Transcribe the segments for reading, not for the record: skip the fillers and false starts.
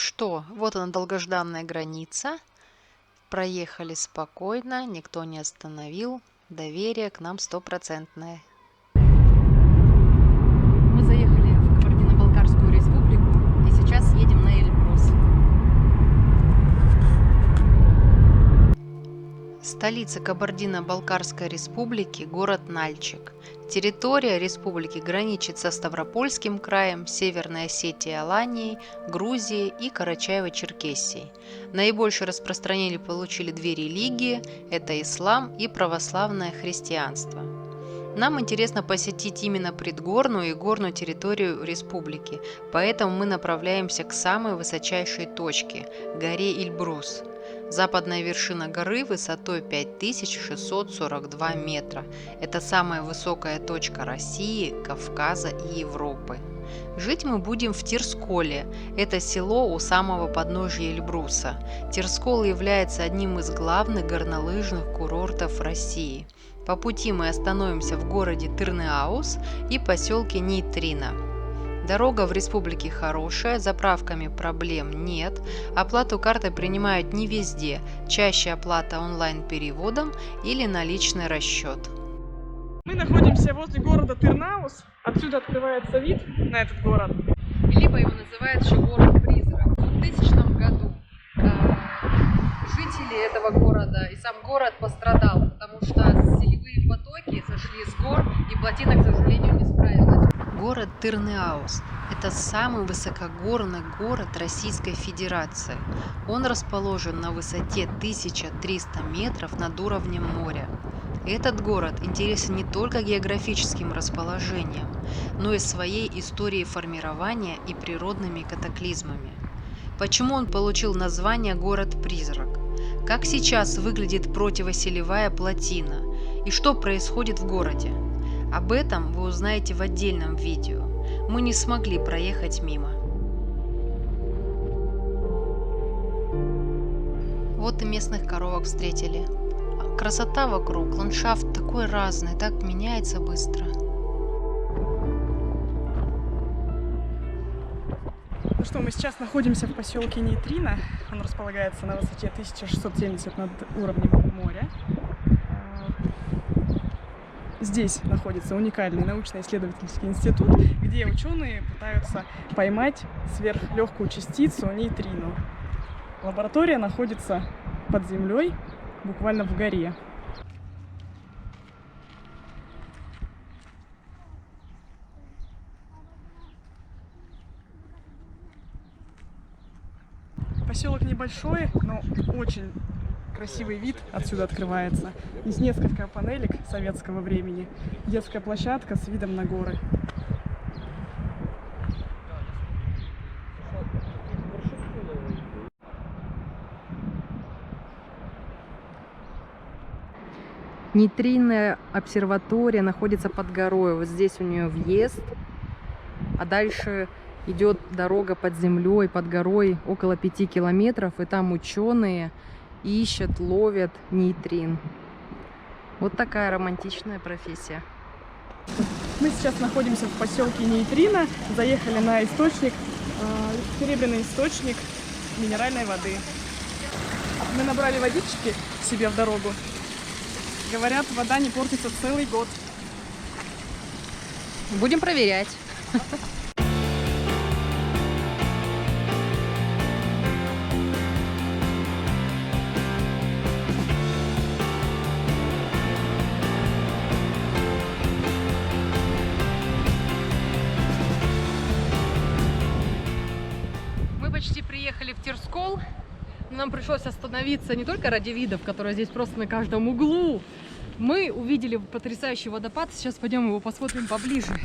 что, вот она долгожданная граница. Проехали спокойно, никто не остановил. Доверие к нам стопроцентное. Мы заехали в Кабардино-Балкарскую республику и сейчас едем на Эльбрус. Столица Кабардино-Балкарской республики – город Нальчик. Территория республики граничит со Ставропольским краем, Северной Осетией, Аланией, Грузией и Карачаево-Черкесией. Наибольшее распространение получили две религии – это ислам и православное христианство. Нам интересно посетить именно предгорную и горную территорию республики, поэтому мы направляемся к самой высочайшей точке – горе Эльбрус. Западная вершина горы высотой 5642 метра. Это самая высокая точка России, Кавказа и Европы. Жить мы будем в Терсколе. Это село у самого подножия Эльбруса. Терскол является одним из главных горнолыжных курортов России. По пути мы остановимся в городе Тырныауз и поселке Нейтрино. Дорога в республике хорошая, с заправками проблем нет, оплату картой принимают не везде, чаще оплата онлайн-переводом или наличный расчет. Мы находимся возле города Тырныауз, отсюда открывается вид на этот город. Либо его называют еще город-призрак. В 2000 году жители этого города и сам город пострадал, потому что селевые потоки сошли с гор и плотина, к сожалению, не справилась. Город Тырныауз – это самый высокогорный город Российской Федерации. Он расположен на высоте 1300 метров над уровнем моря. Этот город интересен не только географическим расположением, но и своей историей формирования и природными катаклизмами. Почему он получил название «Город-призрак»? Как сейчас выглядит противоселевая плотина? И что происходит в городе? Об этом вы узнаете в отдельном видео. Мы не смогли проехать мимо. Вот и местных коровок встретили. Красота вокруг, ландшафт такой разный, так меняется быстро. Ну что, мы сейчас находимся в поселке Нейтрино. Он располагается на высоте 1670 над уровнем моря. Здесь находится уникальный научно-исследовательский институт, где ученые пытаются поймать сверхлегкую частицу нейтрино. Лаборатория находится под землей, буквально в горе. Поселок небольшой, но очень красивый вид отсюда открывается. Есть несколько панелек советского времени, детская площадка с видом на горы. Нейтринная обсерватория находится под горой. Вот здесь у нее въезд, а дальше идет дорога под землей, под горой около 5 километров, и там ученые ищут, ловят нейтрин. Вот такая романтичная профессия. Мы сейчас находимся в поселке Нейтрино, заехали на источник, серебряный источник минеральной воды. Мы набрали водички себе в дорогу. Говорят, вода не портится целый год. Будем проверять. Почти приехали в Терскол. Нам пришлось остановиться не только ради видов, которые здесь просто на каждом углу. Мы увидели потрясающий водопад. Сейчас пойдем его посмотрим поближе.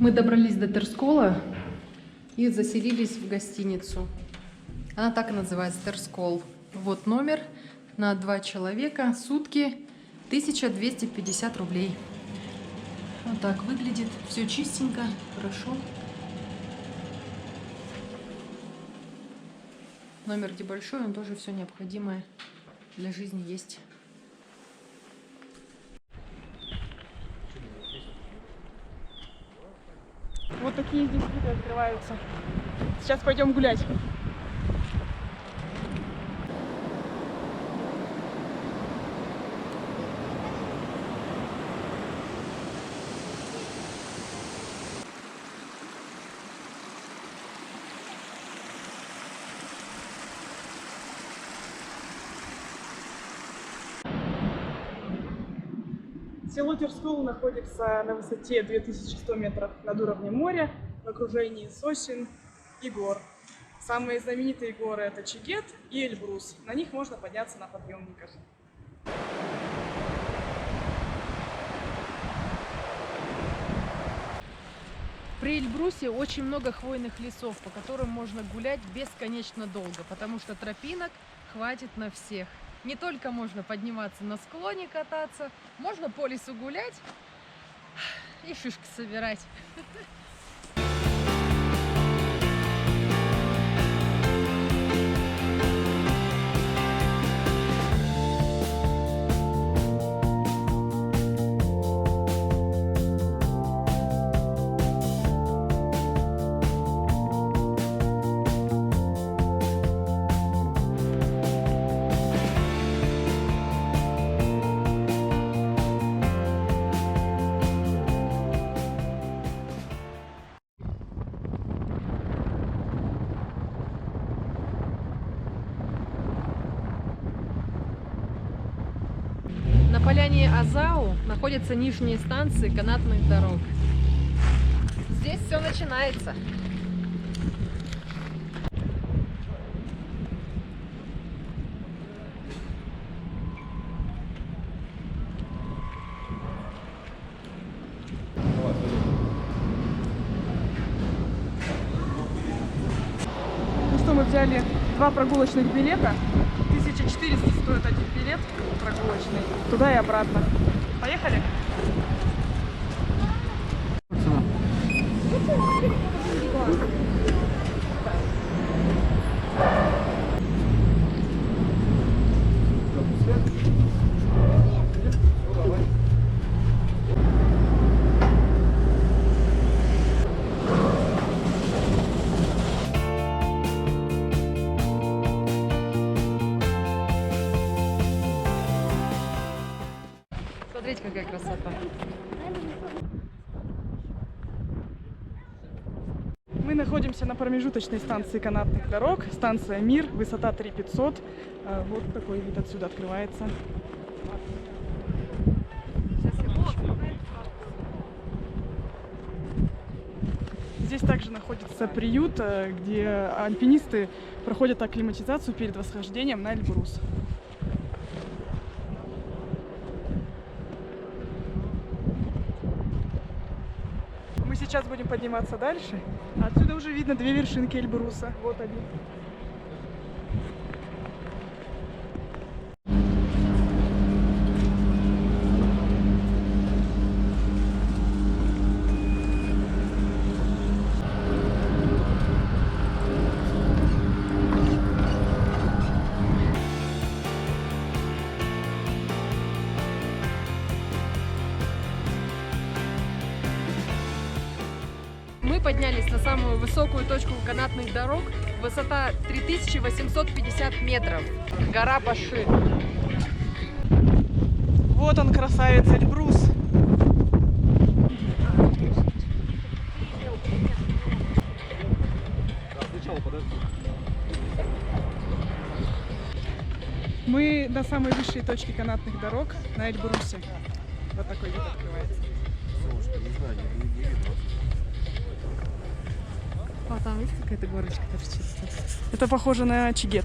Мы добрались до Терскола и заселились в гостиницу. Она так и называется, Терскол. Вот номер на 2 человека, сутки, 1250 рублей. Вот так выглядит, все чистенько, хорошо. Номер небольшой, он тоже все необходимое для жизни есть. Вот такие здесь виды открываются. Сейчас пойдем гулять. Село Терскол находится на высоте 2100 метров над уровнем моря, в окружении сосен и гор. Самые знаменитые горы — это Чигет и Эльбрус. На них можно подняться на подъемниках. При Эльбрусе очень много хвойных лесов, по которым можно гулять бесконечно долго, потому что тропинок хватит на всех. Не только можно подниматься на склоне, кататься, можно по лесу гулять и шишки собирать. На поляне Азау находятся нижние станции канатных дорог. Здесь все начинается. Ну что, мы взяли 2 прогулочных билета. 1400 стоит один билет прогулочный. Туда и обратно. Поехали? Смотрите, какая красота. Мы находимся на промежуточной станции канатных дорог. Станция Мир, высота 3500. Вот такой вид отсюда открывается. Здесь также находится приют, где альпинисты проходят акклиматизацию перед восхождением на Эльбрус. Мы сейчас будем подниматься дальше. Отсюда уже видно 2 вершинки Эльбруса. Вот они. Мы поднялись на самую высокую точку канатных дорог. Высота 3850 метров. Гора Паши. Вот он, красавец Эльбрус. Мы на самой высшей точке канатных дорог на Эльбрусе. Вот такой вид открывается. А там есть какая-то горочка торчит? Это похоже на Чигет.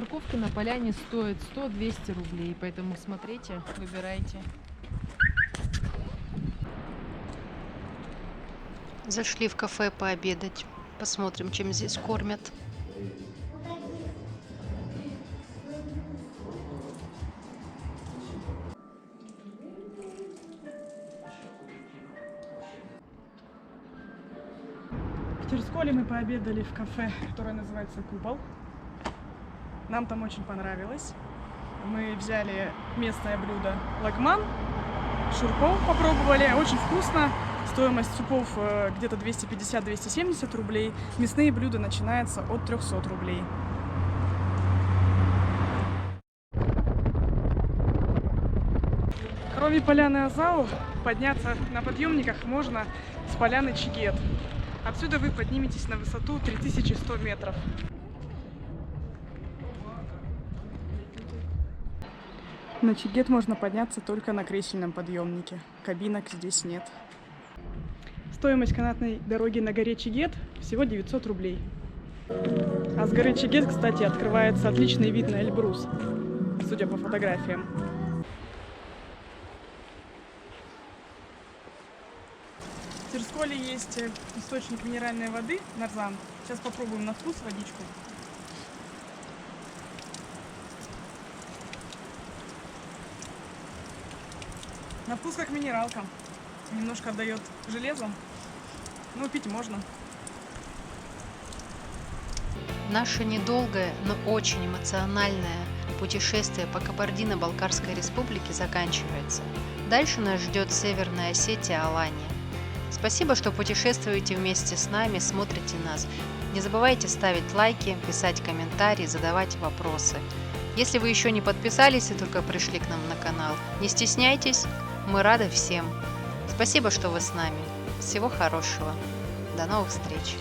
парковки на поляне стоит 100-200 рублей, поэтому смотрите, выбирайте. Зашли в кафе пообедать. Посмотрим, чем здесь кормят. В Терсколе мы пообедали в кафе, которое называется «Купол». Нам там очень понравилось. Мы взяли местное блюдо лагман, шурпов попробовали, очень вкусно. Стоимость супов где-то 250-270 рублей. Мясные блюда начинаются от 300 рублей. Кроме поляны Азау, подняться на подъемниках можно с поляны Чигет. Отсюда вы подниметесь на высоту 3100 метров. На Чигет можно подняться только на кресельном подъемнике. Кабинок здесь нет. Стоимость канатной дороги на горе Чигет всего 900 рублей. А с горы Чигет, кстати, открывается отличный вид на Эльбрус, судя по фотографиям. В Терсколе есть источник минеральной воды Нарзан. Сейчас попробуем на вкус водичку. На вкус как минералка. Немножко отдает железом. Ну, пить можно. Наше недолгое, но очень эмоциональное путешествие по Кабардино-Балкарской республике заканчивается. Дальше нас ждет Северная Осетия, Алания. Спасибо, что путешествуете вместе с нами, смотрите нас. Не забывайте ставить лайки, писать комментарии, задавать вопросы. Если вы еще не подписались и только пришли к нам на канал, не стесняйтесь, мы рады всем. Спасибо, что вы с нами. Всего хорошего. До новых встреч.